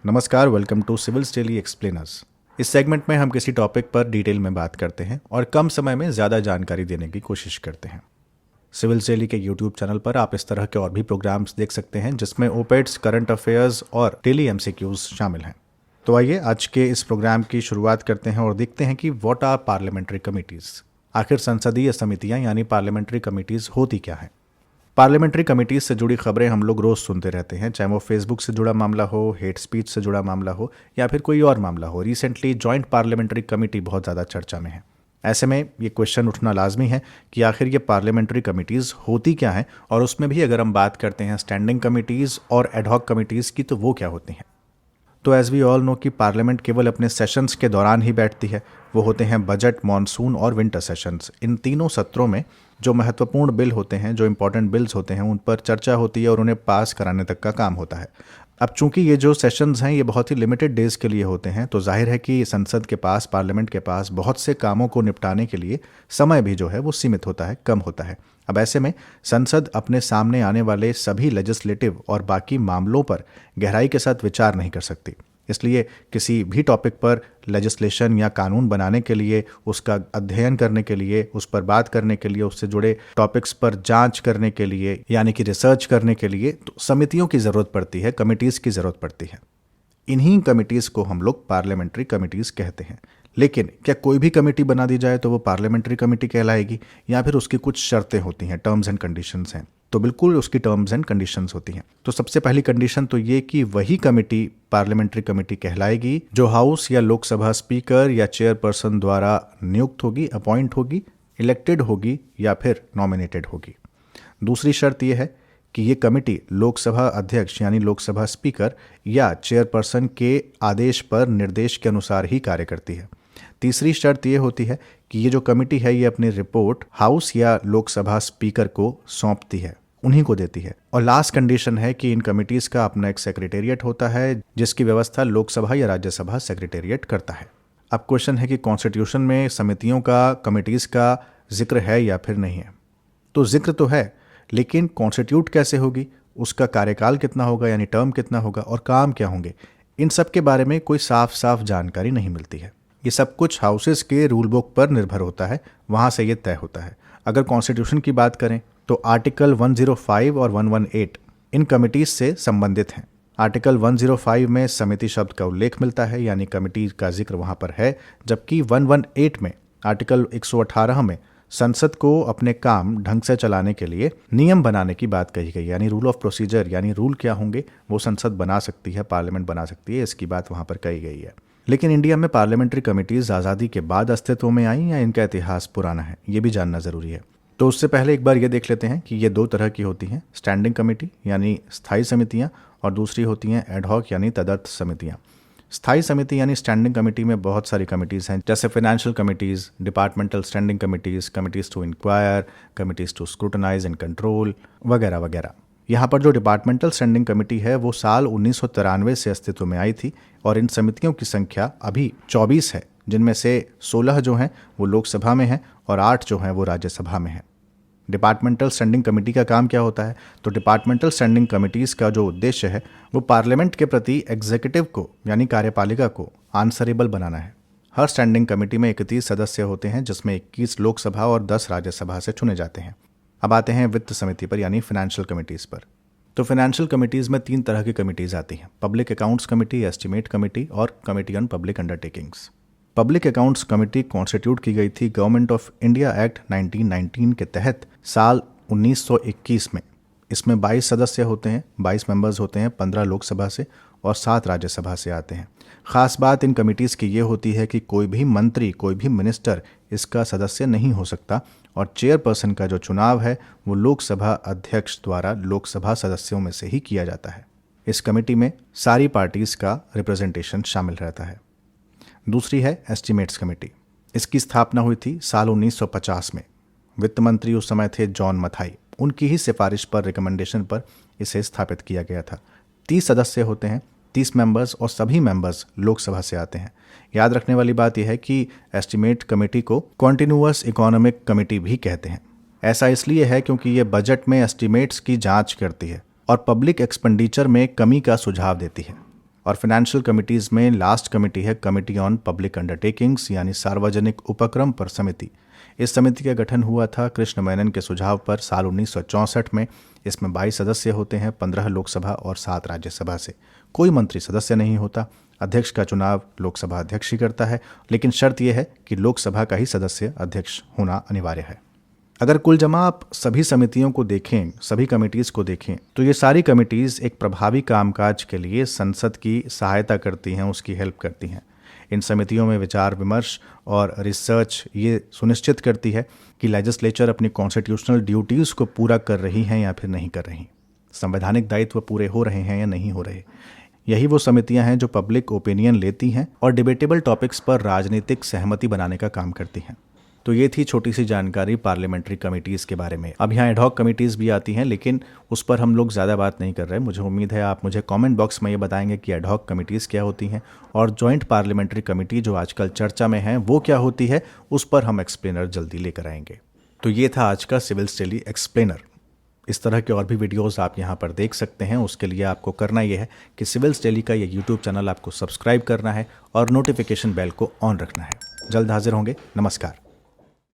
नमस्कार, welcome to civils daily explainers. इस segment में हम किसी टॉपिक पर डिटेल में बात करते हैं और कम समय में ज़्यादा जानकारी देने की कोशिश करते हैं। सिविल्स डेली के यूट्यूब चैनल पर आप इस तरह के और भी प्रोग्राम्स देख सकते हैं जिसमें ओपेड्स, करंट अफेयर्स और डेली एमसीक्यूज शामिल हैं। तो आइए आज के इस प्रोग्राम की शुरुआत करते हैं और देखते हैं कि व्हाट आर पार्लियामेंट्री कमिटीज़। आखिर संसदीय समितियां यानी पार्लियामेंट्री कमिटीज़ होती क्या हैं। पार्लियामेंट्री कमिटीज से जुड़ी खबरें हम लोग रोज़ सुनते रहते हैं, चाहे वो फेसबुक से जुड़ा मामला हो, हेट स्पीच से जुड़ा मामला हो या फिर कोई और मामला हो। रिसेंटली जॉइंट पार्लियामेंट्री कमेटी बहुत ज़्यादा चर्चा में है। ऐसे में ये क्वेश्चन उठना लाजमी है कि आखिर ये पार्लियामेंट्री कमिटीज़ होती क्या हैं, और उसमें भी अगर हम बात करते हैं स्टैंडिंग कमिटीज़ और एडहॉक कमिटीज़ की, तो वो क्या होती हैं। तो एज़ वी ऑल नो कि पार्लियामेंट केवल अपने सेशंस के दौरान ही बैठती है। वो होते हैं बजट, मॉनसून और विंटर सेशंस। इन तीनों सत्रों में जो महत्वपूर्ण बिल होते हैं, जो इंपॉर्टेंट बिल्स होते हैं, उन पर चर्चा होती है और उन्हें पास कराने तक का काम होता है। अब चूंकि ये जो सेशंस हैं ये बहुत ही लिमिटेड डेज के लिए होते हैं, तो जाहिर है कि संसद के पास, पार्लियामेंट के पास बहुत से कामों को निपटाने के लिए समय भी जो है वो सीमित होता है, कम होता है। अब ऐसे में संसद अपने सामने आने वाले सभी लेजिस्लेटिव और बाकी मामलों पर गहराई के साथ विचार नहीं कर सकती। इसलिए किसी भी टॉपिक पर लेजिस्लेशन या कानून बनाने के लिए, उसका अध्ययन करने के लिए, उस पर बात करने के लिए, उससे जुड़े टॉपिक्स पर जांच करने के लिए यानी कि रिसर्च करने के लिए तो समितियों की ज़रूरत पड़ती है, कमिटीज़ की ज़रूरत पड़ती है। इन्हीं कमिटीज़ को हम लोग पार्लियामेंट्री कमिटीज़ कहते हैं। लेकिन क्या कोई भी कमेटी बना दी जाए तो वो पार्लियामेंट्री कमेटी कहलाएगी, या फिर उसकी कुछ शर्तें होती हैं, टर्म्स एंड कंडीशंस हैं। तो बिल्कुल उसकी टर्म्स एंड कंडीशंस होती हैं। तो सबसे पहली कंडीशन तो ये कि वही कमेटी पार्लियामेंट्री कमेटी कहलाएगी जो हाउस या लोकसभा स्पीकर या चेयरपर्सन द्वारा नियुक्त होगी, अपॉइंट होगी, इलेक्टेड होगी या फिर नॉमिनेटेड होगी। दूसरी शर्त यह है कि ये कमेटी लोकसभा अध्यक्ष यानी लोकसभा स्पीकर या चेयरपर्सन के आदेश पर, निर्देश के अनुसार ही कार्य करती है। तीसरी शर्त ये होती है कि ये जो कमेटी है ये अपनी रिपोर्ट हाउस या लोकसभा स्पीकर को सौंपती है, उन्हीं को देती है। और लास्ट कंडीशन है कि इन कमिटीज़ का अपना एक सेक्रेटेरिएट होता है जिसकी व्यवस्था लोकसभा या राज्यसभा सेक्रेटेरिएट करता है। अब क्वेश्चन है कि कॉन्स्टिट्यूशन में समितियों का, कमिटीज़ का जिक्र है या फिर नहीं है। तो जिक्र तो है, लेकिन कॉन्स्टिट्यूट कैसे होगी, उसका कार्यकाल कितना होगा यानी टर्म कितना होगा, और काम क्या होंगे, इन सब के बारे में कोई साफ साफ जानकारी नहीं मिलती है। ये सब कुछ हाउसेस के रूल बुक पर निर्भर होता है, वहाँ से ये तय होता है। अगर कॉन्स्टिट्यूशन की बात करें तो आर्टिकल 105 और 118 इन कमिटीज से संबंधित हैं। आर्टिकल 105 में समिति शब्द का उल्लेख मिलता है यानी कमिटी का जिक्र वहाँ पर है, जबकि 118 में, आर्टिकल 118 में संसद को अपने काम ढंग से चलाने के लिए नियम बनाने की बात कही गई, यानी रूल ऑफ प्रोसीजर, यानी रूल क्या होंगे वो संसद बना सकती है, पार्लियामेंट बना सकती है, इसकी बात वहाँ पर कही गई है। लेकिन इंडिया में पार्लियामेंट्री कमिटीज़ आज़ादी के बाद अस्तित्व में आई या इनका इतिहास पुराना है, ये भी जानना ज़रूरी है। तो उससे पहले एक बार ये देख लेते हैं कि ये दो तरह की होती हैं, स्टैंडिंग कमेटी यानी स्थायी समितियाँ, और दूसरी होती हैं एडहॉक यानी तदर्थ समितियाँ। स्थायी समिति यानी स्टैंडिंग कमेटी में बहुत सारी कमिटीज़ हैं, जैसे financial committees, departmental standing committees, committees to inquire, committees to scrutinize and control वगैरह वगैरह। यहाँ पर जो डिपार्टमेंटल स्टैंडिंग कमेटी है वो साल 1993 से अस्तित्व में आई थी, और इन समितियों की संख्या अभी 24 है, जिनमें से 16 जो हैं वो लोकसभा में हैं और 8 जो हैं वो राज्यसभा में हैं। डिपार्टमेंटल स्टैंडिंग कमेटी का काम क्या होता है, तो डिपार्टमेंटल स्टैंडिंग कमिटीज़ का जो उद्देश्य है वो पार्लियामेंट के प्रति एग्जीक्यूटिव को यानी कार्यपालिका को आंसरेबल बनाना है। हर स्टैंडिंग कमेटी में 31 सदस्य होते हैं, जिसमें 21 लोकसभा और 10 राज्यसभा से चुने जाते हैं। अब आते हैं वित्त समिति पर यानी फाइनेंशियल कमिटीज़ पर। तो फाइनेंशियल कमिटीज़ में 3 तरह की कमिटीज़ आती हैं, public accounts committee, estimate committee और committee on public undertakings. Public accounts committee constitute की गई थी गवर्नमेंट ऑफ इंडिया एक्ट 1919 के तहत साल 1921 में। इसमें 22 सदस्य होते हैं, 22 मेंबर्स होते हैं, 15 लोकसभा से और 7 राज्यसभा से आते हैं। ख़ास बात इन कमिटीज़ की ये होती है कि कोई भी मंत्री, कोई भी मिनिस्टर इसका सदस्य नहीं हो सकता, और चेयरपर्सन का जो चुनाव है वो लोकसभा अध्यक्ष द्वारा लोकसभा सदस्यों में से ही किया जाता है। इस कमेटी में सारी पार्टीज़ का रिप्रेजेंटेशन शामिल रहता है। दूसरी है एस्टीमेट्स कमेटी। इसकी स्थापना हुई थी साल 1950 में। वित्त मंत्री उस समय थे जॉन मथाई, उनकी ही सिफारिश पर, रिकमेंडेशन पर इसे स्थापित किया गया था। 30 सदस्य होते हैं, 30 मेंबर्स, और सभी मेंबर्स लोकसभा से आते हैं। याद रखने वाली बात यह है कि एस्टीमेट कमेटी को कॉन्टिन्यूअस इकोनॉमिक कमेटी भी कहते हैं। ऐसा इसलिए है क्योंकि ये बजट में एस्टीमेट्स की जांच करती है और पब्लिक एक्सपेंडिचर में कमी का सुझाव देती है। और फाइनेंशियल कमिटीज़ में लास्ट कमेटी है कमेटी ऑन पब्लिक अंडरटेकिंग्स यानी सार्वजनिक उपक्रम पर समिति। इस समिति का गठन हुआ था कृष्ण मेनन के सुझाव पर साल 1964 में। इसमें 22 सदस्य होते हैं, 15 लोकसभा और 7 राज्यसभा से। कोई मंत्री सदस्य नहीं होता। अध्यक्ष का चुनाव लोकसभा अध्यक्ष ही करता है, लेकिन शर्त यह है कि लोकसभा का ही सदस्य अध्यक्ष होना अनिवार्य है। अगर कुल जमा आप सभी समितियों को देखें, सभी कमिटीज़ को देखें, तो ये सारी कमिटीज़ एक प्रभावी कामकाज के लिए संसद की सहायता करती हैं, उसकी हेल्प करती हैं। इन समितियों में विचार विमर्श और रिसर्च ये सुनिश्चित करती है कि लेजिस्लेचर अपनी कॉन्स्टिट्यूशनल ड्यूटीज़ को पूरा कर रही हैं या फिर नहीं कर रही, संवैधानिक दायित्व पूरे हो रहे हैं या नहीं हो रहे। यही वो समितियां हैं जो पब्लिक ओपिनियन लेती हैं और डिबेटेबल टॉपिक्स पर राजनीतिक सहमति बनाने का काम करती हैं। तो ये थी छोटी सी जानकारी पार्लियामेंट्री कमिटीज़ के बारे में। अब यहाँ एडहॉक कमिटीज़ भी आती हैं, लेकिन उस पर हम लोग ज़्यादा बात नहीं कर रहे। मुझे उम्मीद है आप मुझे कमेंट बॉक्स में ये बताएंगे कि एडहॉक कमिटीज़ क्या होती हैं और जॉइंट पार्लियामेंट्री कमेटी जो आजकल चर्चा में है वो क्या होती है, उस पर हम एक्सप्लेनर जल्दी लेकर आएंगे। तो ये था आज का सिविल्स डेली एक्सप्लेनर। इस तरह के और भी वीडियोस आप यहाँ पर देख सकते हैं। उसके लिए आपको करना ये है कि सिविल्स डेली का ये यूट्यूब चैनल आपको सब्सक्राइब करना है और नोटिफिकेशन बेल को ऑन रखना है। जल्द हाजिर होंगे। नमस्कार।